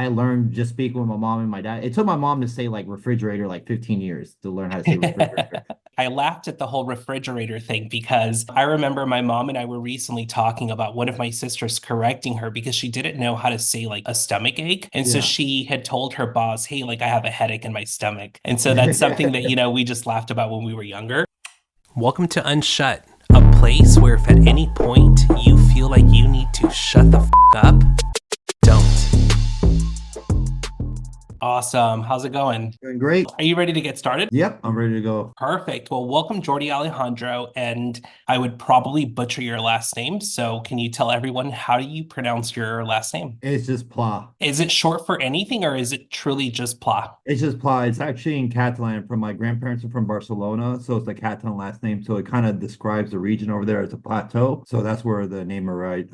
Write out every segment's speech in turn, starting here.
I learned just speaking with my mom and my dad. It took my mom to say like refrigerator like 15 years to learn how to say refrigerator. I laughed at the whole refrigerator thing because I remember my mom and I were recently talking about one of my sisters correcting her because she didn't know how to say like a stomach ache. And so Yeah. she had told her boss, hey, like I have a headache in my stomach. And so that's something that, we just laughed about when we were younger. Welcome to Unshut, a place where if at any point you feel like you need to shut the up, don't. Awesome. How's it going? Doing great. Are you ready to get started? Yep, I'm ready to go. Perfect. Well, welcome, Jordi Alejandro. And I would probably butcher your last name. So can you tell everyone how do you pronounce your last name? It's just Pla. Is it short for anything or is it truly just Pla? It's just Pla. It's actually in Catalan from my grandparents are from Barcelona. So it's the Catalan last name. So it kind of describes the region over there as a plateau. So that's where the name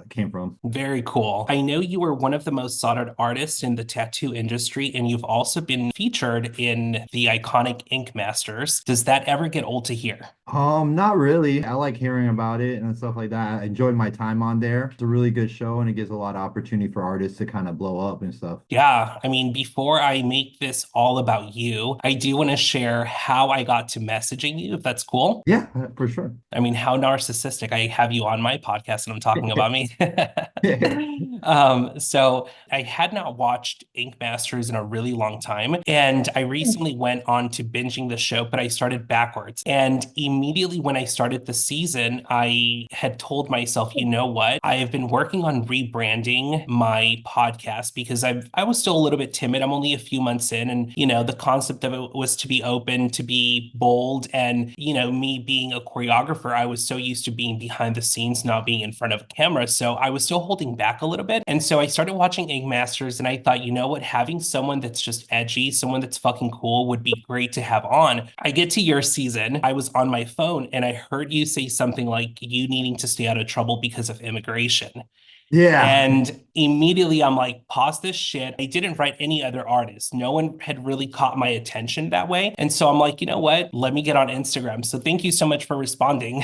came from. Very cool. I know you were one of the most sought out artists in the tattoo industry, and you've also been featured in the iconic Ink Masters. Does that ever get old to hear? Not really. I like hearing about it and stuff like that. I enjoyed my time on there. It's a really good show and it gives a lot of opportunity for artists to kind of blow up and stuff. Yeah, I mean, before I make this all about you, I do want to share how I got to messaging you, if that's cool. Yeah, for sure. I mean, how narcissistic. I have you on my podcast and I'm talking about me. So I had not watched Ink Masters in a really long time. And I recently went on to binging the show, but I started backwards. And immediately when I started the season, I had told myself, you know what? I have been working on rebranding my podcast because I was still a little bit timid. I'm only a few months in. And, the concept of it was to be open, to be bold. And, me being a choreographer, I was so used to being behind the scenes, not being in front of a camera. So I was still holding back a little bit. And so I started watching Ink Masters and I thought, you know what, having someone that's just edgy, someone that's fucking cool would be great to have on. I get to your season, I was on my phone and I heard you say something like you needing to stay out of trouble because of immigration. Yeah. And immediately I'm like, pause this shit. I didn't write any other artists. No one had really caught my attention that way. And so I'm like, you know what? Let me get on Instagram. So thank you so much for responding.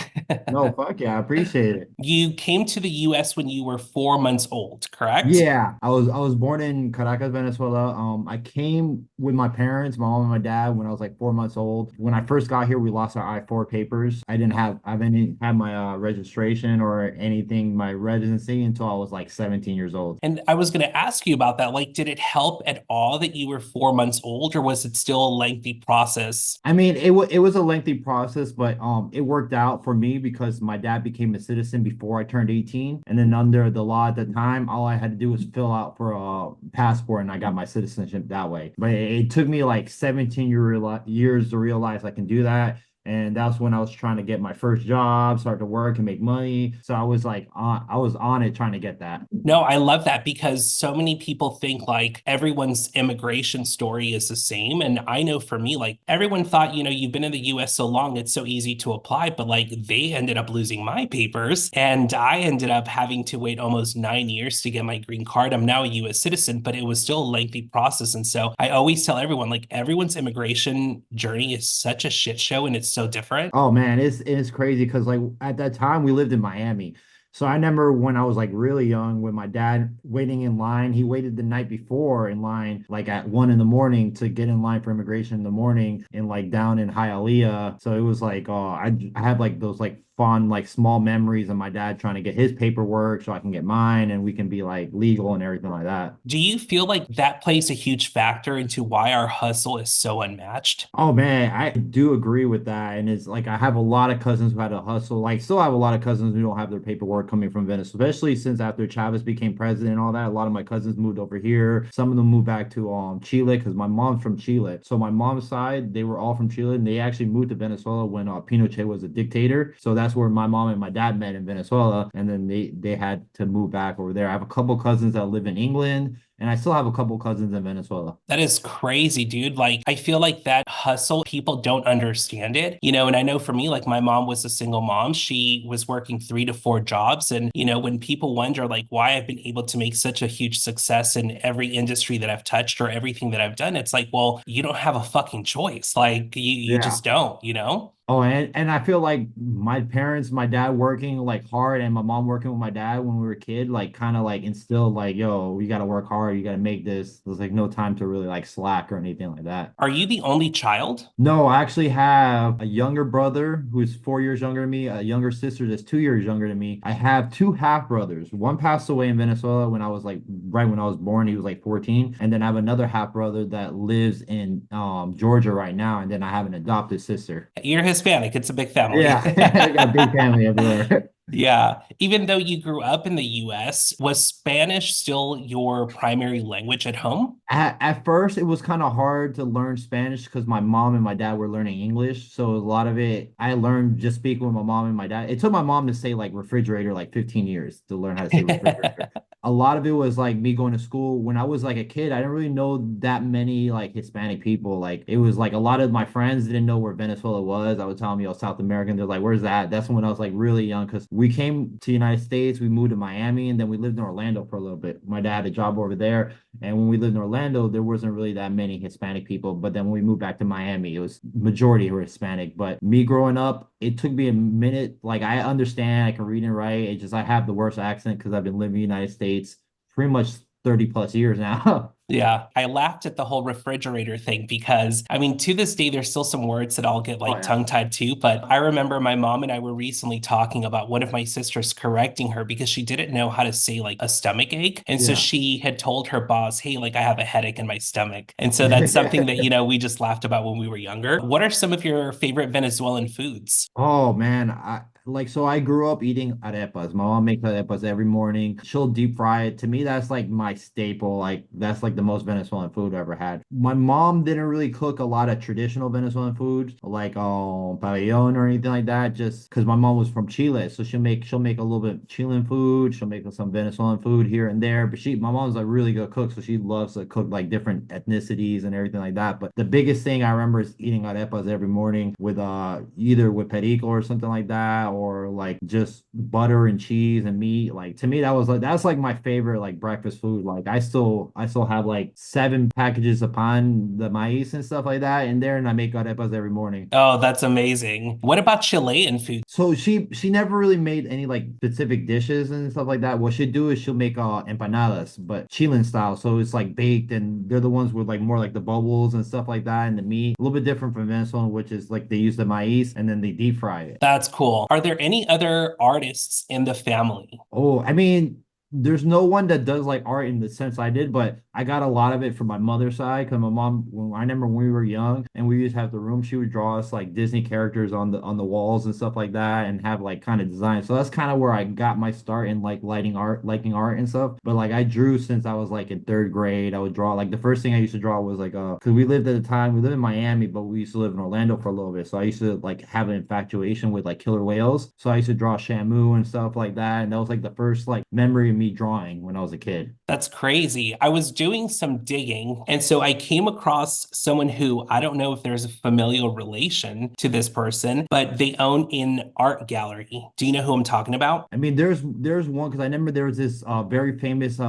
No, fuck yeah, I appreciate it. You came to the US when you were 4 months old, correct? Yeah, I was born in Caracas, Venezuela. I came with my parents, my mom and my dad, when I was like 4 months old. When I first got here, we lost our I-4 papers. I haven't had my registration or anything, my residency until I was like 17 years old. And I was going to ask you about that. Like, did it help at all that you were 4 months old, or was it still a lengthy process? I mean, it was a lengthy process, but it worked out for me because my dad became a citizen before I turned 18, and then under the law at the time, all I had to do was fill out for a passport, and I got my citizenship that way. But it took me like 17 years to realize I can do that. And that's when I was trying to get my first job, start to work and make money. So I was on it trying to get that. No, I love that because so many people think like everyone's immigration story is the same. And I know for me, like everyone thought, you've been in the US so long, it's so easy to apply, but like they ended up losing my papers and I ended up having to wait almost 9 years to get my green card. I'm now a US citizen, but it was still a lengthy process. And so I always tell everyone, like everyone's immigration journey is such a shit show and it's so different. Oh man, it's crazy because like at that time we lived in Miami. So I remember when I was like really young with my dad waiting in line. He waited the night before in line, like at 1 in the morning to get in line for immigration in the morning and like down in Hialeah. So it was like, oh, I have like those like fond like small memories of my dad trying to get his paperwork so I can get mine and we can be like legal and everything like that. Do you feel like that plays a huge factor into why our hustle is so unmatched? Oh man, I do agree with that. And it's like I have a lot of cousins who had to hustle. Like still have a lot of cousins who don't have their paperwork coming from Venezuela, especially since after Chavez became president and all that. A lot of my cousins moved over here. Some of them moved back to Chile because my mom's from Chile. So my mom's side, they were all from Chile and they actually moved to Venezuela when Pinochet was a dictator. So that's where my mom and my dad met in Venezuela. And then they had to move back over there. I have a couple cousins that live in England. And I still have a couple cousins in Venezuela. That is crazy, dude. Like, I feel like that hustle, people don't understand it, and I know for me, like, my mom was a single mom. She was working 3 to 4 jobs. And, when people wonder, like, why I've been able to make such a huge success in every industry that I've touched or everything that I've done, it's like, well, you don't have a fucking choice. Like, you Yeah. just don't, you know? Oh, and I feel like my parents, my dad working like hard and my mom working with my dad when we were a kid, like kind of like instilled like, yo, you got to work hard, you got to make this. There's like no time to really like slack or anything like that. Are you the only child? No, I actually have a younger brother who's 4 years younger than me, a younger sister that's 2 years younger than me. I have two half brothers. One passed away in Venezuela when I was like right when I was born. He was like 14. And then I have another half brother that lives in Georgia right now. And then I have an adopted sister. You're Hispanic. It's a big family. Yeah, I got a big family everywhere. Yeah. Even though you grew up in the US, was Spanish still your primary language at home? At first, it was kind of hard to learn Spanish because my mom and my dad were learning English. So a lot of it, I learned just speaking with my mom and my dad. It took my mom to say like refrigerator like 15 years to learn how to say refrigerator. A lot of it was like me going to school when I was like a kid. I didn't really know that many like Hispanic people. Like it was like a lot of my friends didn't know where Venezuela was. I would tell them, yo, South American. They're like, where's that? That's when I was like really young because we came to the United States. We moved to Miami and then we lived in Orlando for a little bit. My dad had a job over there. And when we lived in Orlando, there wasn't really that many Hispanic people. But then when we moved back to Miami, it was majority who were Hispanic. But me growing up, it took me a minute. Like I understand, I can read and write. It just I have the worst accent because I've been living in the United States pretty much 30 plus years now. Yeah, I laughed at the whole refrigerator thing because, I mean, to this day, there's still some words that I'll get Oh like yeah. tongue-tied to. But I remember my mom and I were recently talking about one of my sisters correcting her because she didn't know how to say like a stomach ache. And so Yeah. she had told her boss, hey, like I have a headache in my stomach. And so that's something that, we just laughed about when we were younger. What are some of your favorite Venezuelan foods? Oh man, I like so I grew up eating arepas. My mom makes arepas every morning. She'll deep fry it. To me, that's like my staple. Like that's like the most Venezuelan food I ever had. My mom didn't really cook a lot of traditional Venezuelan foods like pabellon or anything like that, just because my mom was from Chile. So she'll make a little bit Chilean food, she'll make some Venezuelan food here and there. But my mom's a really good cook, so she loves to cook like different ethnicities and everything like that. But the biggest thing I remember is eating arepas every morning with either with perico or something like that, or like just butter and cheese and meat. Like to me, that's like my favorite like breakfast food. Like I still have like 7 packages of pan the maize and stuff like that in there, and I make arepas every morning. Oh, that's amazing. What about Chilean food? So she never really made any like specific dishes and stuff like that. What she'd do is she'll make empanadas, but Chilean style. So it's like baked and they're the ones with like more like the bubbles and stuff like that and the meat. A little bit different from Venezuela, which is like they use the maize and then they deep fry it. That's cool. Are there any other artists in the family? Oh, I mean, there's no one that does like art in the sense I did, but I got a lot of it from my mother's side because my mom, I remember when we were young and we used to have the room, she would draw us like Disney characters on the walls and stuff like that and have like kind of design. So that's kind of where I got my start in like liking art and stuff. But like I drew since I was like in third grade. I would draw like the first thing I used to draw was like because we lived at the time, we lived in Miami, but we used to live in Orlando for a little bit. So I used to like have an infatuation with like killer whales. So I used to draw Shamu and stuff like that. And that was like the first like memory of me drawing when I was a kid. That's crazy. I was doing some digging, and so I came across someone who I don't know if there's a familial relation to this person, but they own an art gallery. Do you know who I'm talking about? I mean, there's one because I remember there was this very famous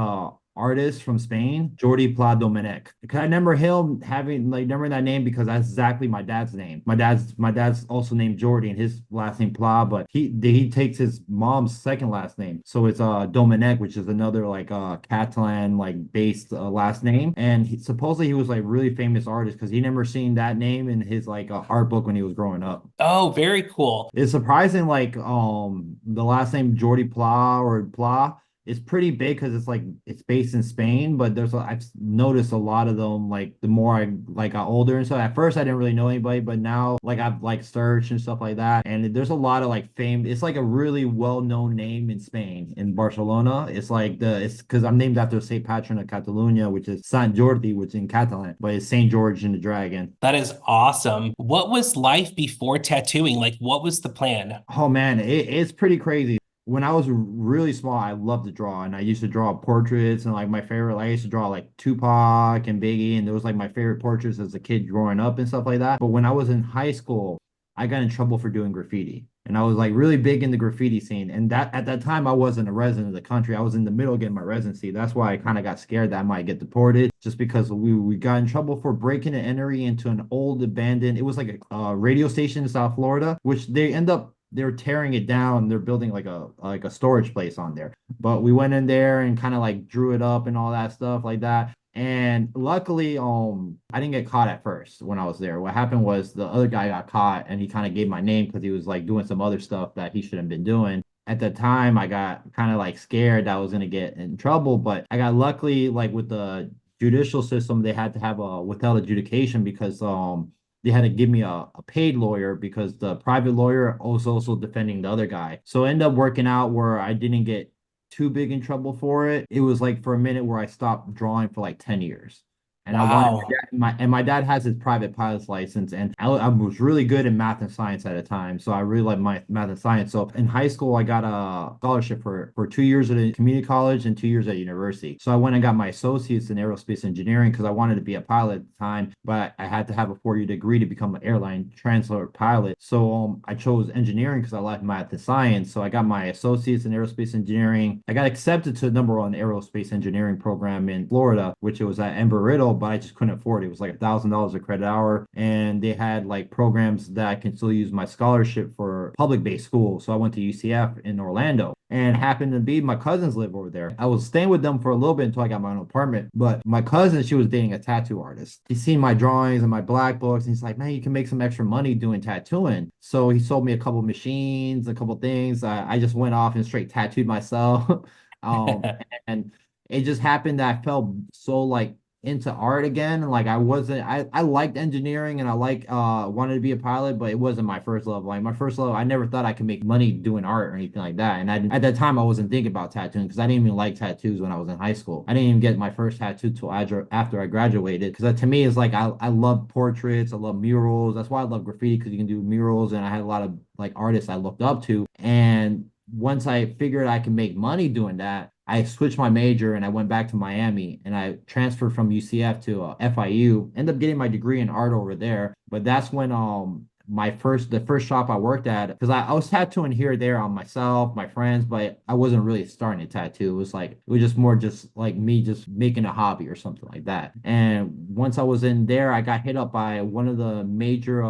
artist from Spain, Jordi Pla. Because I remember him having like remembering that name because that's exactly my dad's name. My dad's also named Jordi and his last name Pla, but he takes his mom's second last name. So it's Domènech, which is another like Catalan like based last name. And supposedly he was like really famous artist because he never seen that name in his like art book when he was growing up. Oh, very cool. It's surprising, like the last name Jordi Pla or Pla is pretty big because it's like it's based in Spain, but I've noticed a lot of them like the more I like got older and so at first I didn't really know anybody, but now like I've like searched and stuff like that, and there's a lot of like fame. It's like a really well-known name in Spain, in Barcelona. It's because I'm named after Saint Patron of Catalonia, which is Sant Jordi, which is in Catalan, but it's Saint George and the Dragon. That is awesome. What was life before tattooing? Like, what was the plan? Oh man, it's pretty crazy. When I was really small, I loved to draw, and I used to draw portraits and like my favorite. Like, I used to draw like Tupac and Biggie, and those like my favorite portraits as a kid growing up and stuff like that. But when I was in high school, I got in trouble for doing graffiti. And I was like really big in the graffiti scene. And that at that time I wasn't a resident of the country. I was in the middle getting my residency. That's why I kind of got scared that I might get deported just because we got in trouble for breaking and entering into an old abandoned, it was like a radio station in South Florida, which they're tearing it down. They're building like a storage place on there. But we went in there and kind of like drew it up and all that stuff like that. And luckily, I didn't get caught at first when I was there. What happened was the other guy got caught and he kind of gave my name because he was like doing some other stuff that he shouldn't have been doing. At the time, I got kind of like scared that I was gonna get in trouble, but I got luckily like with the judicial system, they had to have a withheld adjudication because they had to give me a paid lawyer because the private lawyer was also defending the other guy. So it ended up working out where I didn't get too big in trouble for it. It was like for a minute where I stopped drawing for like 10 years. And I wanted Wow. my dad has his private pilot's license, and I was really good in math and science at a time, so I really like my math and science. So in high school, I got a scholarship for 2 years at a community college and 2 years at university. So I went and got my associates in aerospace engineering because I wanted to be a pilot at the time, but I had to have a 4-year degree to become an airline transport pilot. So I chose engineering because I like math and science. So I got my associates in aerospace engineering. I got accepted to the #1 aerospace engineering program in Florida, which it was at Embry-Riddle, but I just couldn't afford it. It was like $1,000 a credit hour, and they had like programs that I can still use my scholarship for public-based school. So I went to UCF in Orlando, and happened to be my cousins live over there. I was staying with them for a little bit until I got my own apartment. But my cousin, she was dating a tattoo artist. He's seen my drawings and my black books, and he's like, man, you can make some extra money doing tattooing. So he sold me a couple machines, a couple things. I just went off and straight tattooed myself. um, and it just happened that I felt so like into art again. Like I liked engineering and I wanted to be a pilot, but it wasn't my first love. Like my first love, I never thought I could make money doing art or anything like that. And at that time I wasn't thinking about tattooing because I didn't even like tattoos when I was in high school. I didn't even get my first tattoo till after I graduated. Because to me it's like I love portraits, I love murals. That's why I love graffiti because you can do murals, and I had a lot of like artists I looked up to. And once I figured I could make money doing that, I switched my major and I went back to Miami and I transferred from UCF to FIU. Ended up getting my degree in art over there. But that's when the first shop I worked at, because I was tattooing here or there on myself, my friends, but I wasn't really starting a tattoo. It was just more just like me just making a hobby or something like that. And once I was in there, I got hit up by one of the major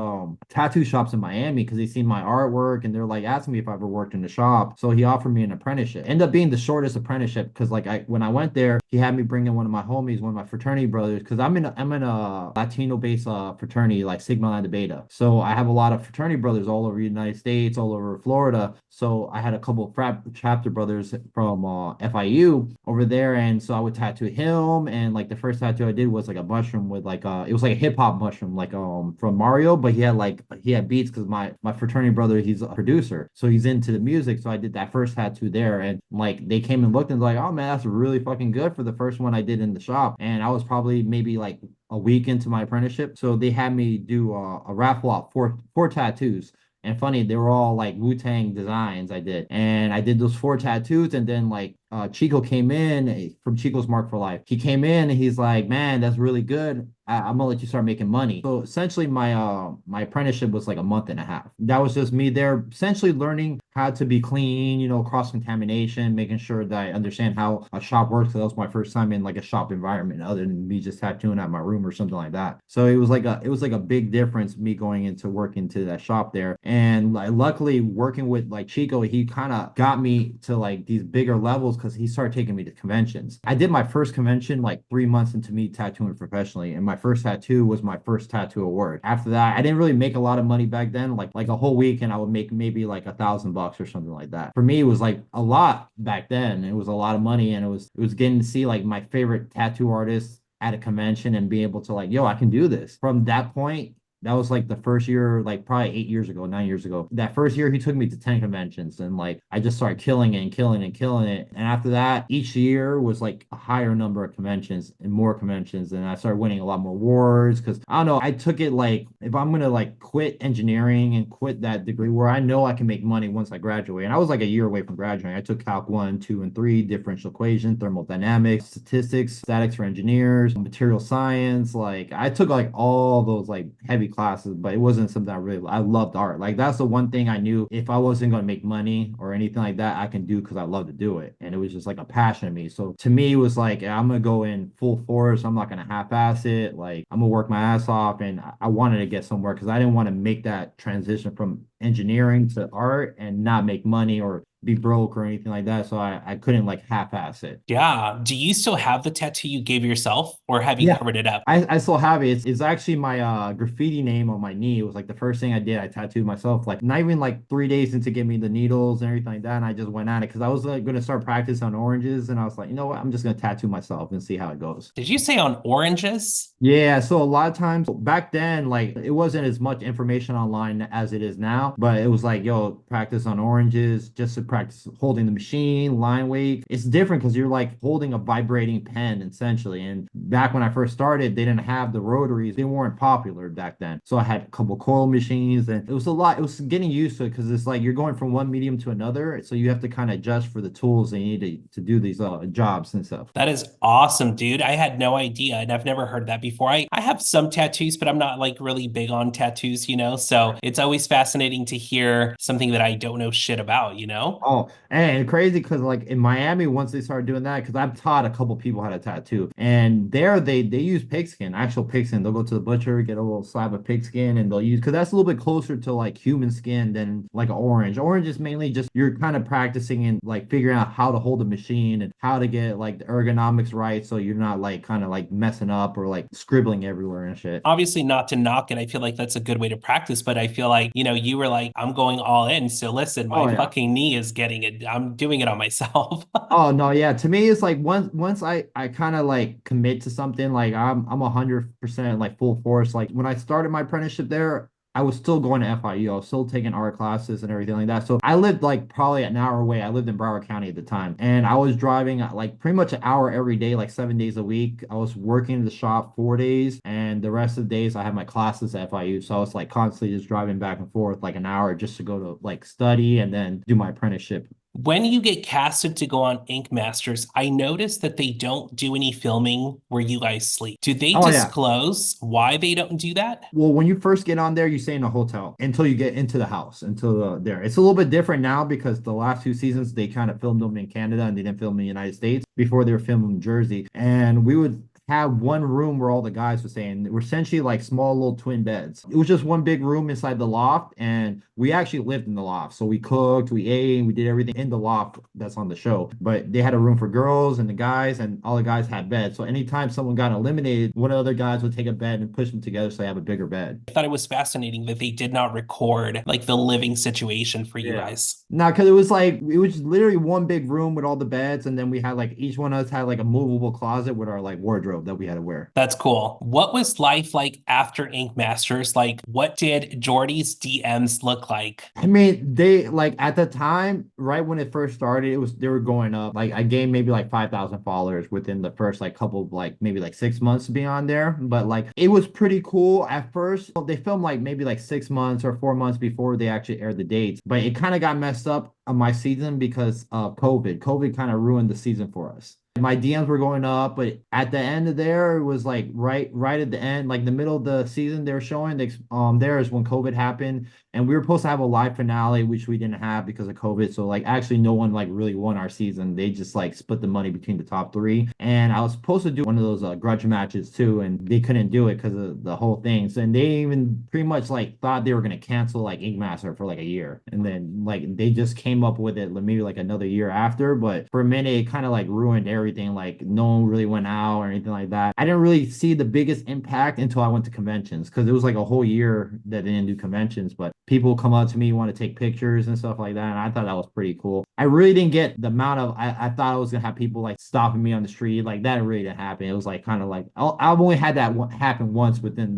tattoo shops in Miami because they seen my artwork and they're like asking me if I ever worked in the shop. So he offered me an apprenticeship. Ended up being the shortest apprenticeship because like when I went there, he had me bring in one of my homies, one of my fraternity brothers, because I'm in a Latino based fraternity like Sigma Lambda Beta. So I have a lot of fraternity brothers all over the United States, all over Florida. So I had a couple of chapter brothers from FIU over there, and so I would tattoo him. And like the first tattoo I did was like a mushroom with like it was like a hip hop mushroom, like from Mario, but he had beats because my fraternity brother, he's a producer, so he's into the music. So I did that first tattoo there, and like they came and looked and like, oh man, that's really fucking good for the first one I did in the shop. And I was probably maybe like a week into my apprenticeship. So they had me do a raffle off four tattoos. And funny, they were all like Wu-Tang designs I did. And I did those four tattoos. And then like Chico came in from Chico's Mark for Life. He came in and he's like, man, that's really good. I'm gonna let you start making money. So essentially my apprenticeship was like a month and a half. That was just me there essentially learning how to be clean, cross contamination, making sure that I understand how a shop works. So that was my first time in like a shop environment other than me just tattooing at my room or something like that. So it was like a big difference me going into work into that shop there. And like luckily working with like Chico, he kind of got me to like these bigger levels because he started taking me to conventions. I did my first convention like 3 months into me tattooing professionally, and my first tattoo was my first tattoo award. After that, I didn't really make a lot of money back then. Like a whole week, and I would make maybe like $1,000 or something like that. For me, it was like a lot back then. It was a lot of money, and it was getting to see like my favorite tattoo artists at a convention and be able to like, yo, I can do this. From that point, that was like the first year, like probably 8 years ago, 9 years ago. That first year, he took me to 10 conventions, and like I just started killing it and killing it and killing it. And after that, each year was like a higher number of conventions and more conventions. And I started winning a lot more awards because I don't know, I took it like if I'm gonna like quit engineering and quit that degree where I know I can make money once I graduate. And I was like a year away from graduating. I took Calc 1, 2, and 3, differential equation, thermodynamics, statistics, statics for engineers, material science. Like I took like all those like heavy classes, but it wasn't something I loved art. Like that's the one thing I knew if I wasn't going to make money or anything like that, I can do because I love to do it. And it was just like a passion of me. So to me, it was like, I'm going to go in full force. I'm not going to half-ass it. Like I'm going to work my ass off. And I wanted to get somewhere because I didn't want to make that transition from engineering to art and not make money or be broke or anything like that. So I couldn't like half-ass it. Yeah. Do you still have the tattoo you gave yourself, or have you Yeah. covered it up? I still have it. It's actually my graffiti name on my knee. It was like the first thing I did. I tattooed myself like not even like 3 days into getting me the needles and everything like that. And I just went at it because I was like, going to start practice on oranges. And I was like, you know what? I'm just going to tattoo myself and see how it goes. Did you say on oranges? Yeah, so a lot of times back then, like it wasn't as much information online as it is now, but it was like, yo, practice on oranges, just to practice holding the machine, line weight. It's different because you're like holding a vibrating pen essentially. And back when I first started, they didn't have the rotaries, they weren't popular back then. So I had a couple coil machines and it was a lot, it was getting used to it because it's like you're going from one medium to another. So you have to kind of adjust for the tools they need to do these jobs and stuff. That is awesome, dude. I had no idea, and I've never heard that before. I have some tattoos, but I'm not like really big on tattoos, you know? So it's always fascinating to hear something that I don't know shit about, you know? Oh, and crazy because like in Miami, once they started doing that, because I've taught a couple people how to tattoo, and there they use pigskin, actual pigskin. They'll go to the butcher, get a little slab of pigskin, and they'll use because that's a little bit closer to like human skin than like an orange. Orange is mainly just you're kind of practicing and like figuring out how to hold the machine and how to get like the ergonomics right, so you're not like kind of like messing up or like scribbling everywhere and shit. Obviously, not to knock it. I feel like that's a good way to practice, but I feel like, you were like, I'm going all in. So listen, my Oh yeah. fucking knee is getting it. I'm doing it on myself. Oh no, yeah. To me, it's like once I kind of like commit to something, like I'm 100% like full force. Like when I started my apprenticeship there, I was still going to FIU. I was still taking art classes and everything like that. So I lived like probably an hour away. I lived in Broward County at the time, and I was driving like pretty much an hour every day, like 7 days a week. I was working in the shop 4 days, and the rest of the days I had my classes at FIU. So I was like constantly just driving back and forth like an hour just to go to like study and then do my apprenticeship. When you get casted to go on Ink Masters, I noticed that they don't do any filming where you guys sleep. Do they Oh yeah. disclose why they don't do that? Well, when you first get on there, you stay in a hotel until you get into the house, until there. It's a little bit different now because the last two seasons they kind of filmed them in Canada and they didn't film in the United States before they were filming in Jersey. And we would have one room where all the guys were staying. We're essentially like small little twin beds. It was just one big room inside the loft, and we actually lived in the loft. So we cooked, we ate, we did everything in the loft that's on the show. But they had a room for girls and the guys, and all the guys had beds. So anytime someone got eliminated, one of the other guys would take a bed and push them together so they have a bigger bed. I thought it was fascinating that they did not record like the living situation for you Yeah. guys. No, because it was literally one big room with all the beds, and then we had like each one of us had like a movable closet with our like wardrobe that we had to wear. That's cool. What was life like after Ink Masters? Like, what did Jordi's DMs look like? I mean, they like at the time, right when it first started, it was they were going up. Like I gained maybe like 5,000 followers within the first like couple like maybe like 6 months to be on there. But like it was pretty cool at first. They filmed like maybe like 6 months or 4 months before they actually aired the dates. But it kind of got messed up on my season because of COVID. COVID kind of ruined the season for us. My DMs were going up, but at the end of there, it was like right at the end, like the middle of the season, they were showing there is when COVID happened, and we were supposed to have a live finale, which we didn't have because of COVID. So like actually no one like really won our season. They just like split the money between the top three. And I was supposed to do one of those grudge matches too, and they couldn't do it because of the whole thing. So and they even pretty much like thought they were gonna cancel like Ink Master for like a year. And then like they just came up with it maybe like another year after. But for a minute it kind of like ruined everything. Like no one really went out or anything like that. I didn't really see the biggest impact until I went to conventions because it was like a whole year that they didn't do conventions. But people come up to me, want to take pictures and stuff like that. And I thought that was pretty cool. I really didn't get the amount of, I thought I was gonna have people like stopping me on the street. Like that really didn't happen. It was like kind of like, I've only had that happen once within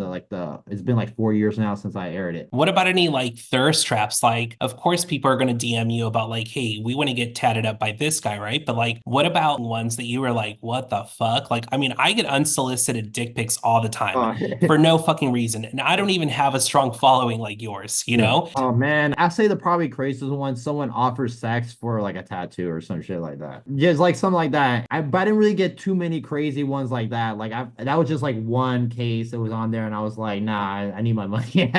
it's been like 4 years now since I aired it. What about any like thirst traps? Like, of course, people are going to DM you about like, hey, we want to get tatted up by this guy, right? But like, what about ones that you were like, what the fuck? Like, I mean, I get unsolicited dick pics all the time Uh, for no fucking reason. And I don't even have a strong following like yours, you Yeah. know? Oh man, I say the probably craziest one. Someone offers sex for or like a tattoo or some shit like that. Just like something like that. But I didn't really get too many crazy ones like that. Like that was just like one case that was on there, and I was like, nah, I need my money.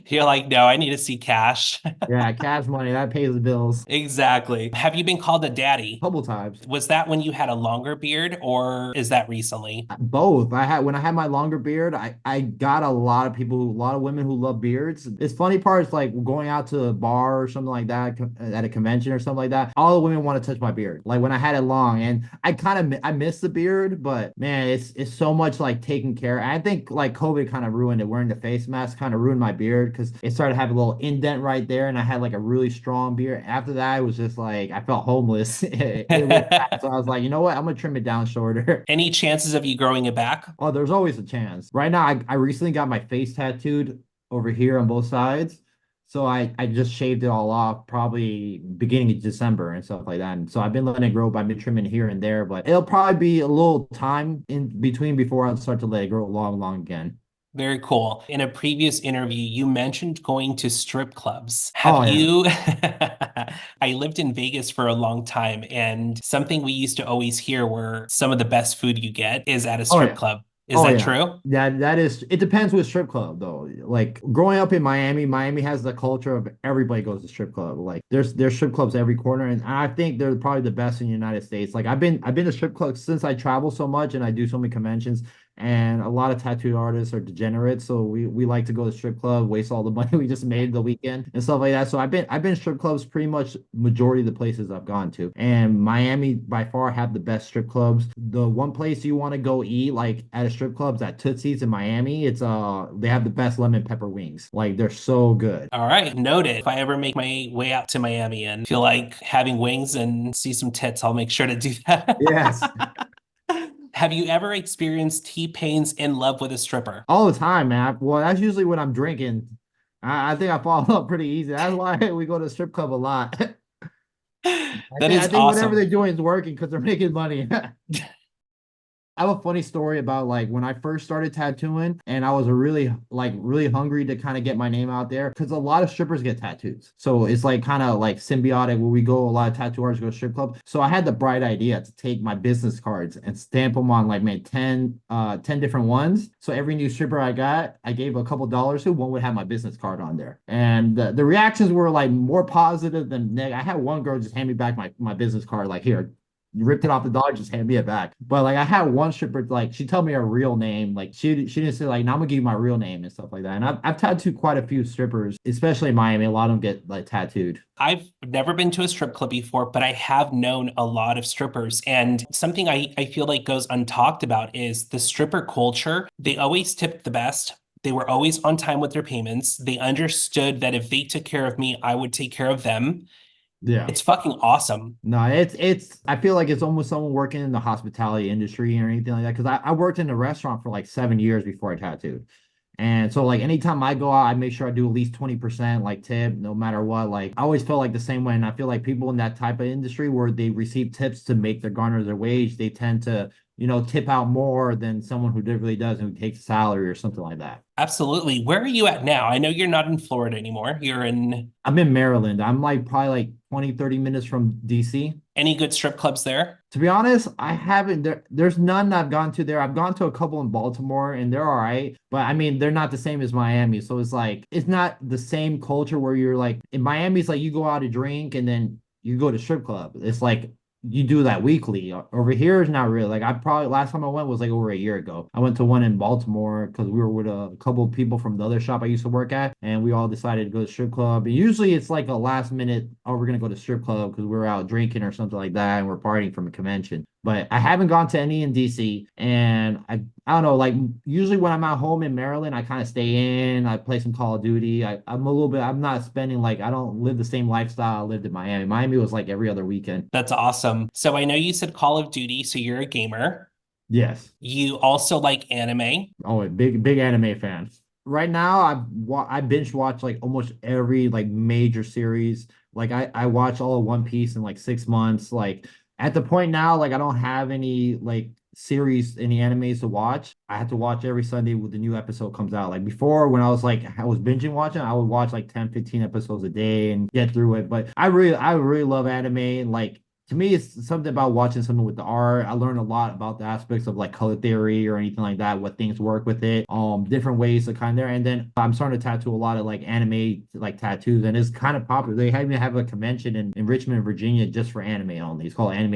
You're like, no, I need to see cash. Yeah, cash money that pays the bills. Exactly. Have you been called a daddy? Couple times. Was that when you had a longer beard, or is that recently? Both. I had when I had my longer beard, I got a lot of people, a lot of women who love beards. It's funny part is like going out to a bar or something like that at a convention or something like that. All the women want to touch my beard. Like when I had it long, and I miss the beard, but man, it's so much like taking care. I think like COVID kind of ruined it. Wearing the face mask kind of ruined my beard because it started having a little indent right there, and I had like a really strong beard. After that, it was just like I felt homeless. It was bad. So I was like, you know what? I'm gonna trim it down shorter. Any chances of you growing it back? Oh, there's always a chance. Right now, I recently got my face tattooed over here on both sides. So I just shaved it all off probably beginning of December and stuff like that. And so I've been letting it grow, but I've been trimming here and there. But it'll probably be a little time in between before I start to let it grow long again. Very cool. In a previous interview, you mentioned going to strip clubs. Have Oh yeah. you? I lived in Vegas for a long time, and something we used to always hear were some of the best food you get is at a Oh strip yeah. club. Is Oh that yeah. true? That is it depends with strip club though. Like growing up in Miami, Miami has the culture of everybody goes to strip club. Like there's strip clubs every corner, and I think they're probably the best in the United States. Like I've been to strip clubs since I travel so much and I do so many conventions. And a lot of tattooed artists are degenerates, so we like to go to strip club, waste all the money we just made the weekend and stuff like that. So I've been to strip clubs pretty much majority of the places I've gone to. And Miami by far have the best strip clubs. The one place you want to go eat like at a strip club's at Tootsie's in Miami. It's they have the best lemon pepper wings. Like they're so good. All right, noted. If I ever make my way out to Miami and feel like having wings and see some tits, I'll make sure to do that. Yes. Have you ever experienced T-Pain's in love with a stripper? All the time, man. Well, that's usually when I'm drinking. I think I fall up pretty easy. That's why we go to the strip club a lot. That I is think whatever they're awesome. doing is working because they're making money. I have a funny story about like when I first started tattooing and I was really hungry to kind of get my name out there because a lot of strippers get tattoos. So it's like kind of like symbiotic where we go, a lot of tattoo artists go to strip club. So I had the bright idea to take my business cards and stamp them on like maybe 10 different ones. So every new stripper I got, I gave a couple dollars to, one would have my business card on there. And the reactions were like more positive than negative. I had one girl just hand me back my business card, like here, ripped it off the dog, just hand me it back. But like I had one stripper, like she told me her real name. Like she didn't say like, now I'm gonna give you my real name and stuff like that. And I've tattooed quite a few strippers, especially in Miami. A lot of them get like tattooed. I've never been to a strip club before, but I have known a lot of strippers. And something I feel like goes untalked about is the stripper culture. They always tipped the best. They were always on time with their payments. They understood that if they took care of me, I would take care of them. Yeah. It's fucking awesome. No, it's I feel like it's almost someone working in the hospitality industry or anything like that. Because I worked in a restaurant for like 7 years before I tattooed. And so like anytime I go out, I make sure I do at least 20% like tip, no matter what. Like I always felt like the same way. And I feel like people in that type of industry where they receive tips to make their garner their wage, they tend to, tip out more than someone who really does who takes a salary or something like that. Absolutely. Where are you at now? I know you're not in Florida anymore. You're in I'm in Maryland. I'm like probably like 20, 30 minutes from DC. any good strip clubs there? To be honest, I haven't there's none I've gone to there. I've gone to a couple in Baltimore and they're all right, but I mean they're not the same as Miami. So it's like it's not the same culture where you're like in Miami, it's like you go out to drink and then you go to strip club. It's like you do that weekly. Over here is not really like I probably last time I went was like over a year ago. I went to one in Baltimore because we were with a couple of people from the other shop I used to work at, and we all decided to go to strip club. And usually it's like a last minute, oh, we're gonna go to strip club because we're out drinking or something like that, and we're partying from a convention. But I haven't gone to any in DC, and I don't know. Like usually when I'm at home in Maryland, I kind of stay in. I play some Call of Duty. I'm a little bit. I'm not spending like I don't live the same lifestyle I lived in Miami. Miami was like every other weekend. That's awesome. So I know you said Call of Duty, so you're a gamer. Yes. You also like anime. Oh, a big anime fan. Right now, I binge watch like almost every like major series. Like I watch all of One Piece in like 6 months. Like at the point now, like I don't have any like series, any animes to watch, I have to watch every Sunday when the new episode comes out. Like before, when I was like I was binging watching, I would watch like 10, 15 episodes a day and get through it. But I really love anime, and like to me, it's something about watching something with the art. I learned a lot about the aspects of like color theory or anything like that, what things work with it, different ways to kind of there. And then I'm starting to tattoo a lot of like anime like tattoos, and it's kind of popular. They even have a convention in Richmond, Virginia, just for anime only. It's called Anime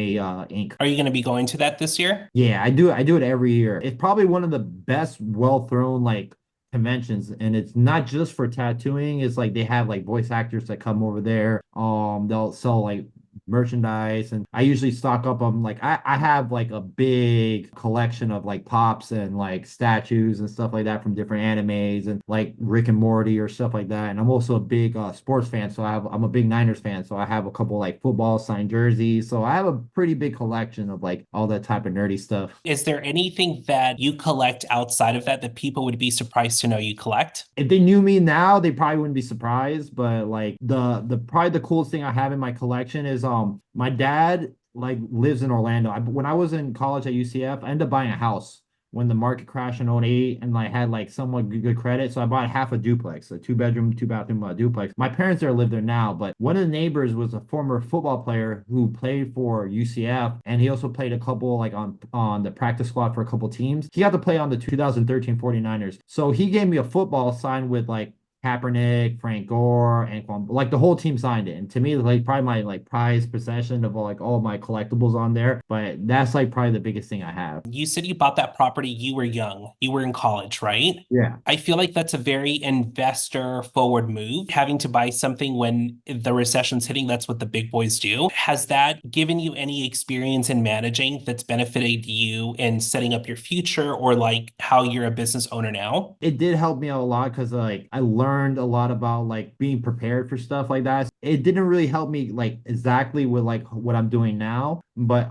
Inc. Are you going to be going to that this year? Yeah, I do. I do it every year. It's probably one of the best, well thrown like conventions, and it's not just for tattooing. It's like they have like voice actors that come over there. They'll sell like merchandise, and I usually stock up on like I have like a big collection of like pops and like statues and stuff like that from different animes and like Rick and Morty or stuff like that. And I'm also a big sports fan, so I'm a big Niners fan, so I have a couple like football signed jerseys. So I have a pretty big collection of like all that type of nerdy stuff. Is there anything that you collect outside of that that people would be surprised to know you collect? If they knew me now, they probably wouldn't be surprised. But like the probably the coolest thing I have in my collection is my dad like lives in Orlando. When I was in college at UCF, I ended up buying a house when the market crashed in '08, and like had like somewhat good credit. So I bought half a duplex, a two-bedroom, two-bathroom duplex. My parents there live there now, but one of the neighbors was a former football player who played for UCF, and he also played a couple like on the practice squad for a couple teams. He got to play on the 2013 49ers. So he gave me a football signed with like Kaepernick, Frank Gore, and like the whole team signed it. And to me, like probably my like prized possession of all my collectibles on there. But that's like probably the biggest thing I have. You said you bought that property, you were young, you were in college, right? Yeah. I feel like that's a very investor forward move, having to buy something when the recession's hitting. That's what the big boys do. Has that given you any experience in managing that's benefited you in setting up your future or like how you're a business owner now? It did help me out a lot because like I learned a lot about like being prepared for stuff like that. It didn't really help me like exactly with like what I'm doing now, but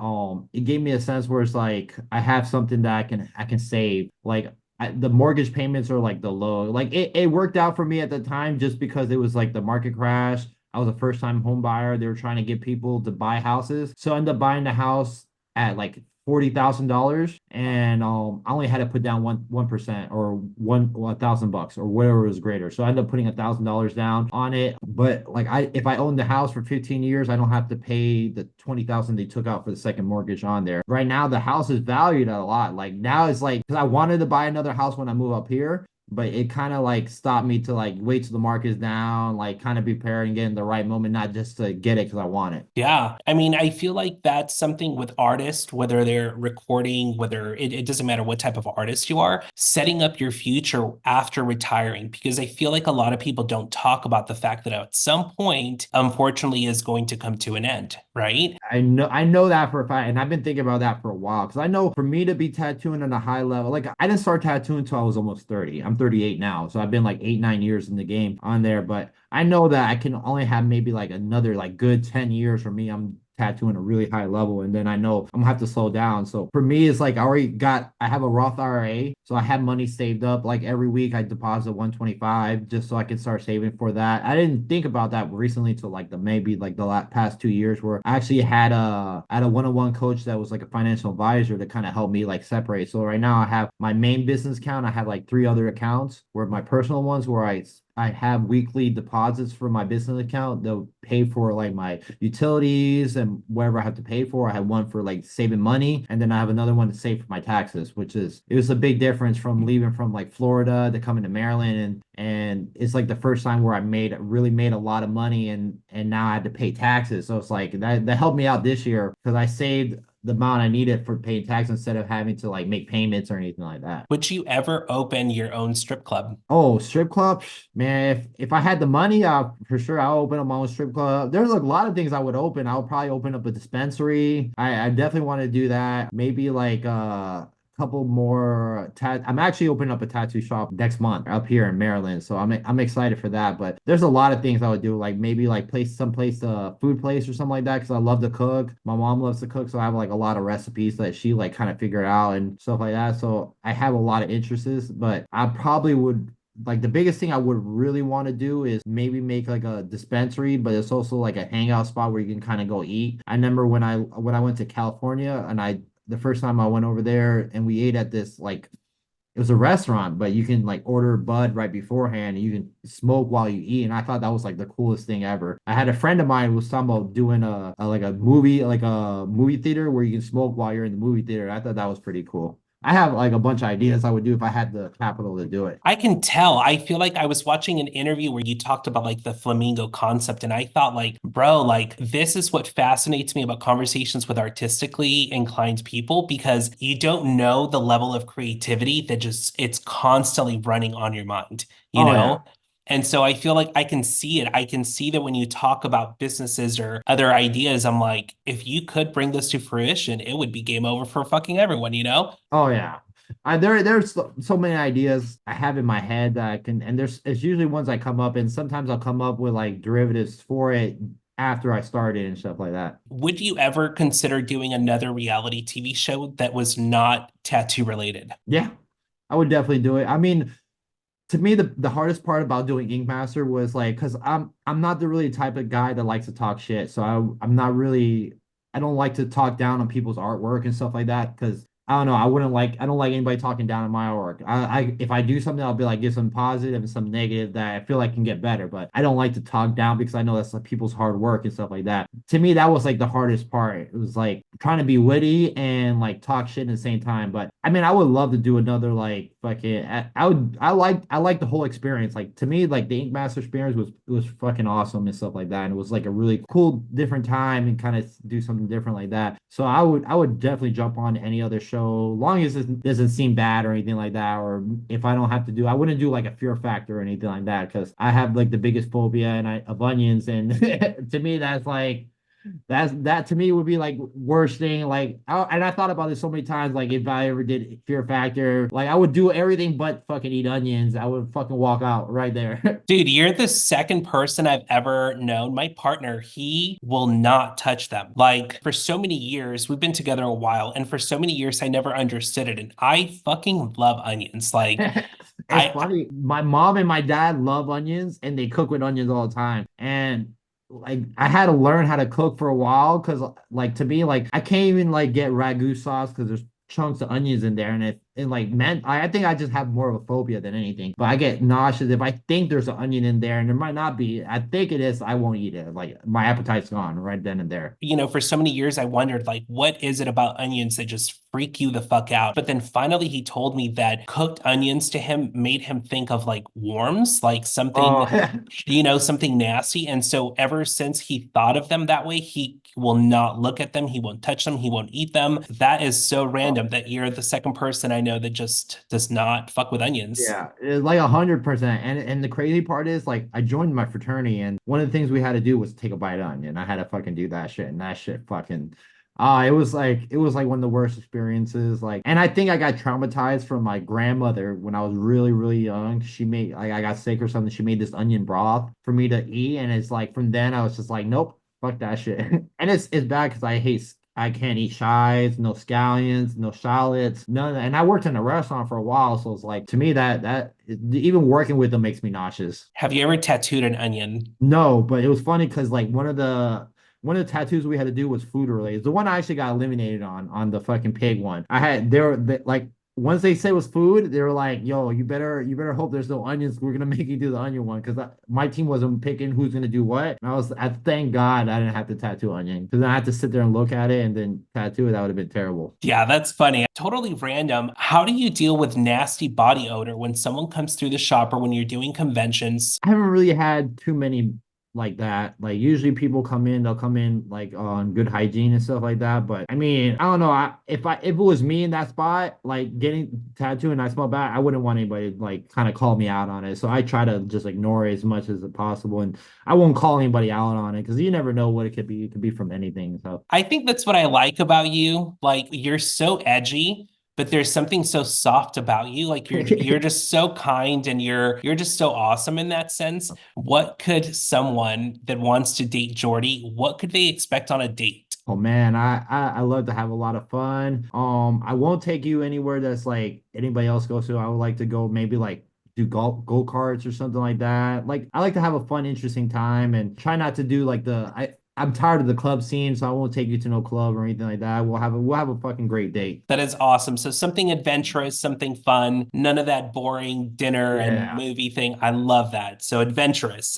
it gave me a sense where it's like I have something that I can save. Like the mortgage payments are like the low. Like it worked out for me at the time just because it was like the market crash. I was a first time home buyer. They were trying to get people to buy houses. So I ended up buying the house at like $40,000, and I only had to put down 1% or $1,000 or whatever was greater. So I ended up putting $1,000 down on it. But like if I owned the house for 15 years, I don't have to pay the 20,000 they took out for the second mortgage on there. Right now the house is valued at a lot. Like now it's like because I wanted to buy another house when I move up here, but it kind of like stopped me to like wait till the market's down, like kind of prepare and get in the right moment, not just to get it because I want it. Yeah. I mean, I feel like that's something with artists, whether they're recording, whether it doesn't matter what type of artist you are, setting up your future after retiring, because I feel like a lot of people don't talk about the fact that at some point, unfortunately, is going to come to an end, right? I know that for a fact, and I've been thinking about that for a while because I know for me to be tattooing at a high level, like I didn't start tattooing until I was almost 30. I'm 38 now, so I've been like 8, 9 years in the game on there, but I know that I can only have maybe like another like good 10 years for me. I'm tattooing a really high level, and then I know I'm gonna have to slow down. So for me, it's like I have a Roth IRA, so I have money saved up. Like every week I deposit 125 just so I can start saving for that. I didn't think about that recently till like maybe like the past 2 years where I actually had a one-on-one coach that was like a financial advisor that kind of helped me like separate. So right now I have my main business account. I have like three other accounts where my personal ones where I have weekly deposits for my business account. They'll pay for like my utilities and whatever I have to pay for. I have one for like saving money, and then I have another one to save for my taxes, it was a big difference from leaving from like Florida to coming to Maryland, and it's like the first time where I really made a lot of money, and now I had to pay taxes. So it's like that helped me out this year because I saved the amount I needed for paying tax instead of having to like make payments or anything like that. Would you ever open your own strip club? Oh, strip club, man. If I had the money, for sure I'll open up my own strip club. There's a lot of things I would open. I would probably open up a dispensary. I definitely want to do that. Maybe like couple more I'm actually opening up a tattoo shop next month up here in Maryland, so I'm excited for that. But there's a lot of things I would do, like maybe like food place or something like that, because I love to cook. My mom loves to cook, so I have like a lot of recipes that she like kind of figured out and stuff like that. So I have a lot of interests, but I probably would like the biggest thing I would really want to do is maybe make like a dispensary, but it's also like a hangout spot where you can kind of go eat. I remember when I went to California and the first time I went over there and we ate at this like it was a restaurant, but you can like order bud right beforehand and you can smoke while you eat. And I thought that was like the coolest thing ever. I had a friend of mine who was talking about doing like a movie, like a movie theater where you can smoke while you're in the movie theater. I thought that was pretty cool. I have like a bunch of ideas I would do if I had the capital to do it. I can tell. I feel like I was watching an interview where you talked about like the flamingo concept, and I thought, like, bro, like this is what fascinates me about conversations with artistically inclined people because you don't know the level of creativity that just it's constantly running on your mind, you Oh yeah. know? And so I feel like I can see it. I can see that when you talk about businesses or other ideas, I'm like, if you could bring this to fruition, it would be game over for fucking everyone, you know? Oh yeah. There's so many ideas I have in my head that I can, and there's it's usually ones I come up, and sometimes I'll come up with like derivatives for it after I started and stuff like that. Would you ever consider doing another reality TV show that was not tattoo related? Yeah, I would definitely do it. I mean, to me, the hardest part about doing Ink Master was like, because I'm not the really type of guy that likes to talk shit. So I'm not really I don't like to talk down on people's artwork and stuff like that because I don't know, I don't like anybody talking down on my artwork. I if I do something, I'll be like give some positive and some negative that I feel like can get better. But I don't like to talk down because I know that's like people's hard work and stuff like that. To me, that was like the hardest part. It was like trying to be witty and like talk shit at the same time. But I mean, I would love to do another like fucking. I like the whole experience. Like to me, like the Ink Master experience was fucking awesome and stuff like that. And it was like a really cool different time and kind of do something different like that. So I would definitely jump on any other show, long as it doesn't seem bad or anything like that. Or if I don't have to do, I wouldn't do like a Fear Factor or anything like that because I have like the biggest phobia of onions, and to me that's like that to me would be like worst thing. Like, and I thought about this so many times. Like, if I ever did Fear Factor, like I would do everything but fucking eat onions. I would fucking walk out right there. Dude, you're the second person I've ever known. My partner, he will not touch them. Like, for so many years, we've been together a while, and for so many years, I never understood it. And I fucking love onions. Like, It's I, funny. My mom and my dad love onions, and they cook with onions all the time. And like, I had to learn how to cook for a while because, like, to me, like, I can't even like get ragu sauce because there's chunks of onions in there, and it like meant I think I just have more of a phobia than anything. But I get nauseous if I think there's an onion in there, and there might not be. I think it is. I won't eat it. Like my appetite's gone right then and there. for so many years, I wondered, like, what is it about onions that just freak you the fuck out? But then finally, he told me that cooked onions to him made him think of like worms, like Oh, something nasty. And so ever since he thought of them that way, he will not look at them, he won't touch them, he won't eat them. That is so random that you're the second person I know that just does not fuck with onions. yeah, it's like 100%. And the crazy part is like I joined my fraternity, and one of the things we had to do was take a bite of onion. I had to fucking do that shit, and that shit fucking it was like one of the worst experiences. Like, and I think I got traumatized from my grandmother when I was really, really young. She made like I got sick or something. She made this onion broth for me to eat, and it's like from then I was just like, nope, fuck that shit. And it's bad because I can't eat chives, no scallions, no shallots, none of that. And I worked in a restaurant for a while, so it's like to me that even working with them makes me nauseous. Have you ever tattooed an onion? No, but it was funny because like one of the tattoos we had to do was food related. The one I actually got eliminated on the fucking pig one. I had like once they say it was food, they were like, "Yo, you better hope there's no onions. We're gonna make you do the onion one." Because my team wasn't picking who's gonna do what. And I thank God I didn't have to tattoo onion because I had to sit there and look at it and then tattoo it. That would have been terrible. Yeah, that's funny. Totally random. How do you deal with nasty body odor when someone comes through the shop or when you're doing conventions? I haven't really had too many like that. Like usually people come in, they'll come in like on good hygiene and stuff like that. But I mean, I don't know. If it was me in that spot, like getting tattooed and I smell bad, I wouldn't want anybody to like kind of call me out on it. So I try to just ignore it as much as possible, and I won't call anybody out on it because you never know what it could be. It could be from anything. So I think that's what I like about you. Like you're so edgy, but there's something so soft about you. Like you're just so kind and you're just so awesome in that sense. What could someone that wants to date Jordi, what could they expect on a date? oh man, I love to have a lot of fun. I won't take you anywhere that's like anybody else goes to. I would like to go maybe like do go karts or something like that. Like I like to have a fun, interesting time and try not to do like I'm tired of the club scene, so I won't take you to no club or anything like that. We'll have a fucking great date. That is awesome. So something adventurous, something fun, none of that boring dinner and Yeah. movie thing. I love that. So adventurous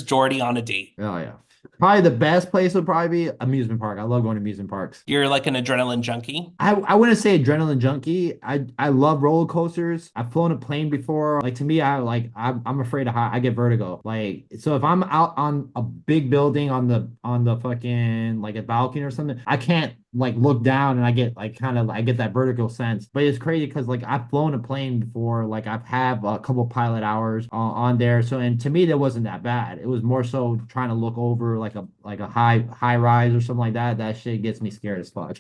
Jordy on a date. Oh yeah. Probably the best place would probably be amusement park. I love going to amusement parks. You're like an adrenaline junkie. I wouldn't say adrenaline junkie. I love roller coasters. I've flown a plane before. Like to me, I'm afraid of high. I get vertigo. Like so if I'm out on a big building on the fucking like a balcony or something, I can't like look down and I get like kind of I get that vertigo sense. But it's crazy because like I've flown a plane before. Like I've had a couple pilot hours on there. So and to me that wasn't that bad. It was more so trying to look over like a high rise or something like that. That shit gets me scared as fuck.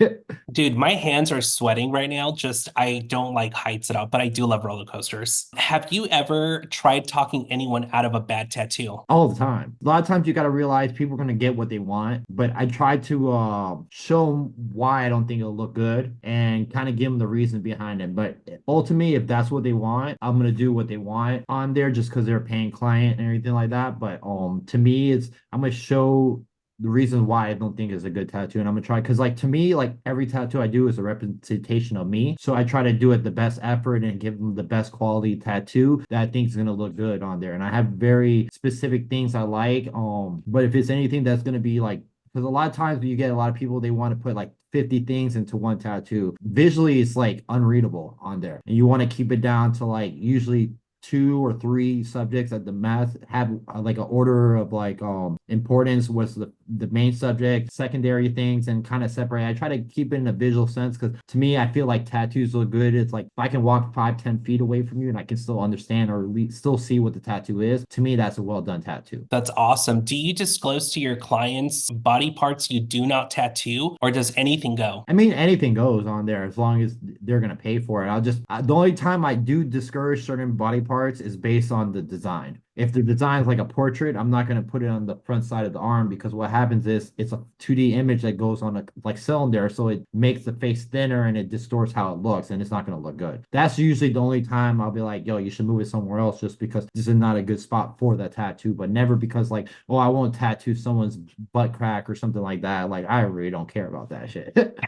Dude, my hands are sweating right now. Just I don't like heights at all, but I do love roller coasters. Have you ever tried talking anyone out of a bad tattoo? All the time. A lot of times you got to realize people are going to get what they want, but I try to show them why I don't think it'll look good and kind of give them the reason behind it. But ultimately, if that's what they want, I'm going to do what they want on there just because they're a paying client and everything like that. But to me, I'm going to show the reason why I don't think is a good tattoo. And I'm gonna try because like to me, like every tattoo I do is a representation of me. So I try to do it the best effort and give them the best quality tattoo that I think is gonna look good on there. And I have very specific things I like. But if it's anything that's gonna be like because a lot of times you get a lot of people they want to put like 50 things into one tattoo. Visually, it's like unreadable on there. And you want to keep it down to like usually two or three subjects that the math have like an order of like importance was the main subject, secondary things, and kind of separate. I try to keep it in a visual sense because to me, I feel like tattoos look good. It's like if I can walk 5, 10 feet away from you and I can still understand or still see what the tattoo is, to me, that's a well done tattoo. That's awesome. Do you disclose to your clients body parts you do not tattoo, or does anything go? I mean, anything goes on there as long as they're gonna pay for it. The only time I do discourage certain body parts is based on the design. If the design is like a portrait, I'm not gonna put it on the front side of the arm because what happens is it's a 2D image that goes on a like cylinder, so it makes the face thinner and it distorts how it looks, and it's not gonna look good. That's usually the only time I'll be like, yo, you should move it somewhere else just because this is not a good spot for that tattoo, but never because like, oh, I won't tattoo someone's butt crack or something like that. Like I really don't care about that shit.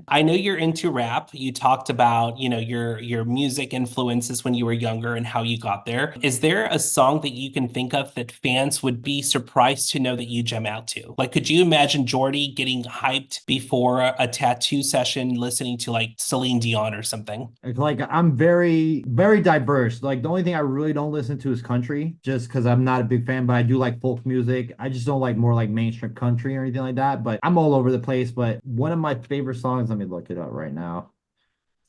I know you're into rap. You talked about, your music influences when you were younger and how you got there. Is there a song that you can think of that fans would be surprised to know that you jam out to? Like, could you imagine Jordy getting hyped before a tattoo session, listening to like Celine Dion or something? Like I'm very, very diverse. Like the only thing I really don't listen to is country, just because I'm not a big fan, but I do like folk music. I just don't like more like mainstream country or anything like that. But I'm all over the place. But one of my favorite songs, let me look it up right now.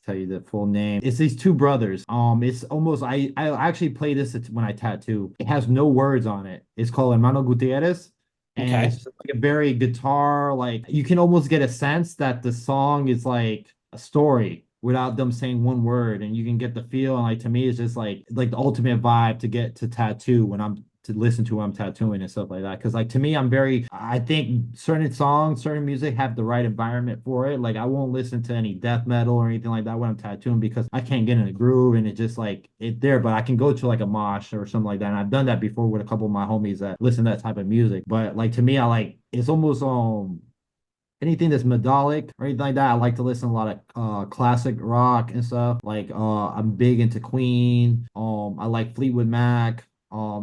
Tell you the full name. It's these two brothers. It's almost I actually play this when I tattoo. It has no words on it. It's called Hermano Gutierrez. And it's Okay. just like a very guitar, like you can almost get a sense that the song is like a story without them saying one word, and you can get the feel. And like to me, it's just like the ultimate vibe to get to tattoo when I'm to listen to when I'm tattooing and stuff like that. Because like to me, I think certain songs, certain music have the right environment for it. Like I won't listen to any death metal or anything like that when I'm tattooing because I can't get in the groove and it just like it there. But I can go to like a mosh or something like that. And I've done that before with a couple of my homies that listen to that type of music. But like to me, I like it's almost anything that's melodic or anything like that. I like to listen to a lot of classic rock and stuff. Like I'm big into Queen. I like Fleetwood Mac.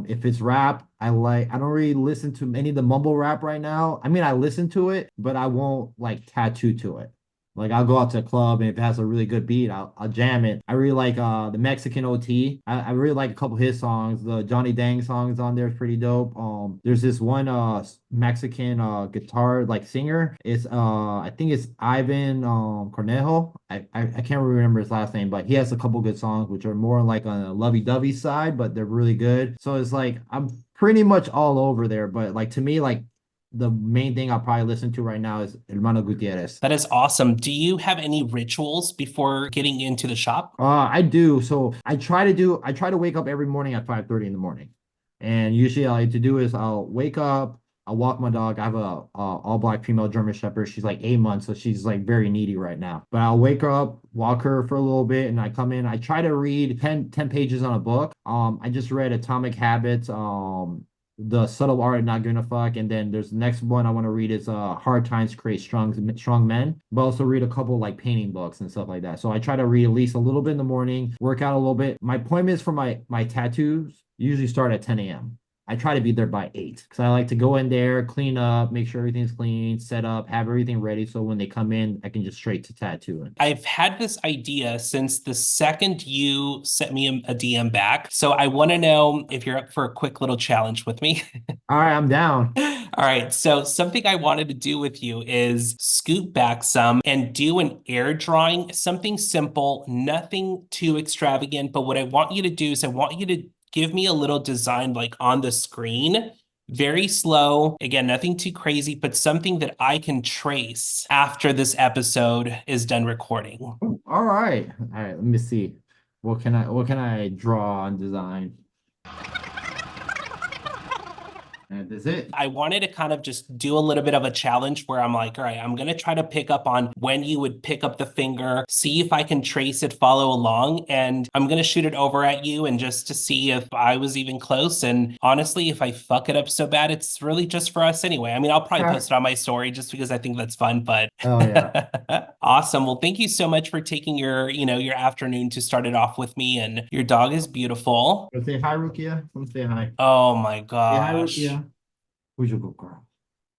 If it's rap, I don't really listen to any of the mumble rap right now. I mean, I listen to it, but I won't like tattoo to it. Like I'll go out to a club and if it has a really good beat, I'll jam it. I really like the Mexican OT. I really like a couple of his songs. The Johnny Dang songs on there is pretty dope. There's this one Mexican guitar like singer. It's I think it's Ivan Cornejo. I can't remember his last name, but he has a couple good songs which are more like on a lovey-dovey side, but they're really good. So it's like I'm pretty much all over there, but like to me, like the main thing I'll probably listen to right now is Hermano Gutierrez. That is awesome. Do you have any rituals before getting into the shop? I do. So I try to wake up every morning at 5:30 in the morning. And usually I like to do is I'll wake up, I'll walk my dog. I have a all black female German Shepherd. She's like 8 months, so she's like very needy right now. But I'll wake her up, walk her for a little bit, and I come in. I try to read ten pages on a book. I just read Atomic Habits. The Subtle Art of Not Giving a Fuck. And then there's the next one I want to read is Hard Times Create Strong Men. But also read a couple like painting books and stuff like that. So I try to read at least a little bit in the morning, work out a little bit. My appointments for my tattoos usually start at 10 a.m. I try to be there by 8 because I like to go in there, clean up, make sure everything's clean, set up, have everything ready. So when they come in, I can just straight to tattooing. I've had this idea since the second you sent me a DM back. So I want to know if you're up for a quick little challenge with me. All right, I'm down. All right. So something I wanted to do with you is scoot back some and do an air drawing, something simple, nothing too extravagant. But what I want you to do is I want you to give me a little design like on the screen, very slow. Again, nothing too crazy, but something that I can trace after this episode is done recording. All right. All right, let me see. What can I draw and design? And that's it. I wanted to kind of just do a little bit of a challenge where I'm like, all right, I'm going to try to pick up on when you would pick up the finger, see if I can trace it, follow along, and I'm going to shoot it over at you and just to see if I was even close. And honestly, if I fuck it up so bad, it's really just for us anyway. I mean, I'll probably post it on my story just because I think that's fun, but Oh yeah. awesome. Well, thank you so much for taking your afternoon to start it off with me. And your dog is beautiful. Wanna say hi, Rukia. Come say hi. Oh my Say hi, gosh. Rukia. Who's your good girl?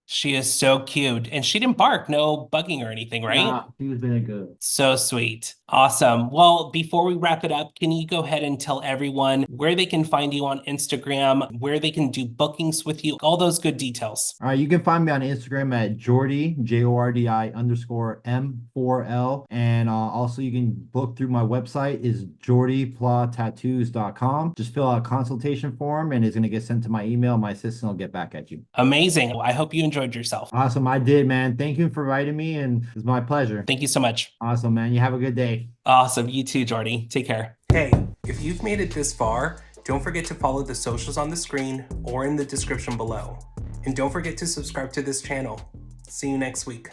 She is so cute. And she didn't bark, no bugging or anything, right? Nah, she was being good. So sweet. Awesome. Well, before we wrap it up, can you go ahead and tell everyone where they can find you on Instagram, where they can do bookings with you, all those good details? All right, you can find me on Instagram at Jordi, Jordi_M4L. And also you can book through my website is JordiPlaTattoos.com. Just fill out a consultation form and it's gonna get sent to my email. My assistant will get back at you. Amazing. I hope you enjoyed yourself. Awesome, I did, man. Thank you for inviting me, and it's my pleasure. Thank you so much. Awesome, man. You have a good day. Awesome. You too, Jordi. Take care. Hey, if you've made it this far, don't forget to follow the socials on the screen or in the description below. And don't forget to subscribe to this channel. See you next week.